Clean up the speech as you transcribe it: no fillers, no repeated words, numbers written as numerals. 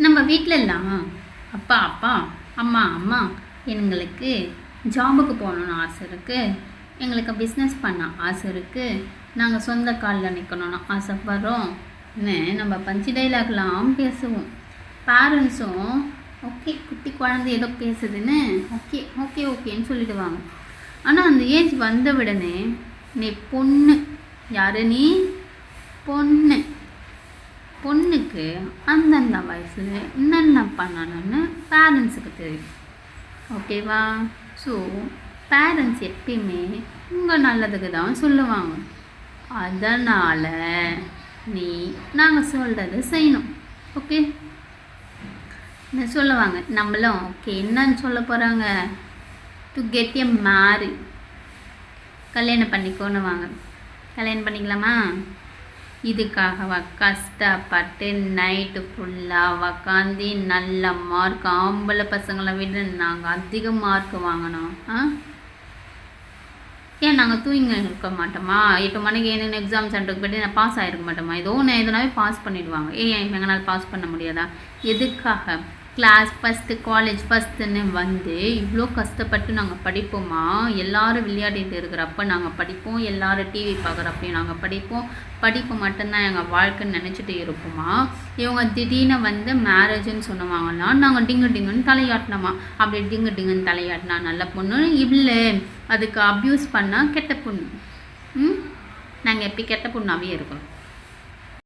நம்ம வீட்டிலலாம் அப்பா அப்பா அம்மா அம்மா எங்களுக்கு ஜாபுக்கு போகணுன்னு ஆசை இருக்குது, எங்களுக்கு பிஸ்னஸ் பண்ண ஆசை இருக்குது, நாங்கள் சொந்த காலில் நிற்கணும்னு ஆசைப்படுறோம்னு நம்ம பஞ்சு டைலாக்லாம் பேசுவோம். பேரண்ட்ஸும் ஓகே குட்டி குழந்தை ஏதோ பேசுதுன்னு ஓகே ஓகே ஓகேன்னு சொல்லிடுவாங்க. ஆனால் அந்த ஏஜ் வந்த உடனே நீ பொண்ணு, யாரு நீ பொண்ணு, பொண்ணுக்கு அந்தந்த வயசில் என்னென்ன பண்ணணும்னு பேரண்ட்ஸுக்கு தெரியும். ஓகேவா? ஸோ பேரண்ட்ஸ் எப்பயுமே உங்கள் நல்லதுக்கு தான் சொல்லுவாங்க. அதனால் நாங்கள் சொல்கிறத செய்யணும். ஓகே சொல்லுவாங்க. நம்மளும் ஓகே என்னன்னு சொல்ல போகிறாங்க, டு கெட் எ மேரி, கல்யாணம் பண்ணிக்கோன்னு வாங்க. கல்யாணம் பண்ணிக்கலாமா? இதுக்காகவா கஷ்டப்பட்டு நைட்டு ஃபுல்லாக உக்காந்து நல்ல மார்க், ஆம்பளை பசங்களை விட நாங்கள் அதிக மார்க் வாங்கினோம். ஏன் நாங்கள் தூங்கி இருக்க மாட்டோமா? 8 மணிக்கு என்ன எக்ஸாம் சென்டருக்கு போய்ட்டு நான் பாஸ் ஆகிருக்க மாட்டோமா? ஏதோ ஒன்று எதுனாவே பாஸ் பண்ணிடுவாங்க. ஏன் எங்களால் பாஸ் பண்ண முடியாதா? எதுக்காக கிளாஸ் ஃபஸ்ட்டு காலேஜ் ஃபஸ்ட்டுன்னு வந்து இவ்வளோ கஷ்டப்பட்டு நாங்கள் படிப்போமா? எல்லோரும் விளையாடிட்டு இருக்கிறப்ப நாங்கள் படிப்போம், எல்லோரும் டிவி பார்க்குறப்பையும் நாங்கள் படிப்போம். படிப்பு மட்டும்தான் எங்கள் வாழ்க்கைன்னு நினச்சிட்டு இருப்போமா? இவங்க திடீர்னு வந்து மேரேஜுன்னு சொன்னவாங்கன்னா நாங்கள் டிங்கு டிங்குன்னு தலையாட்டினோமா? அப்படி டிங்கு டிங்குன்னு தலையாட்டினா நல்ல பொண்ணு இல்லை, அதுக்கு அப்யூஸ் பண்ணால் கெட்ட பொண்ணு. நாங்கள் எப்படி கெட்ட பொண்ணாகவே இருக்கோம்.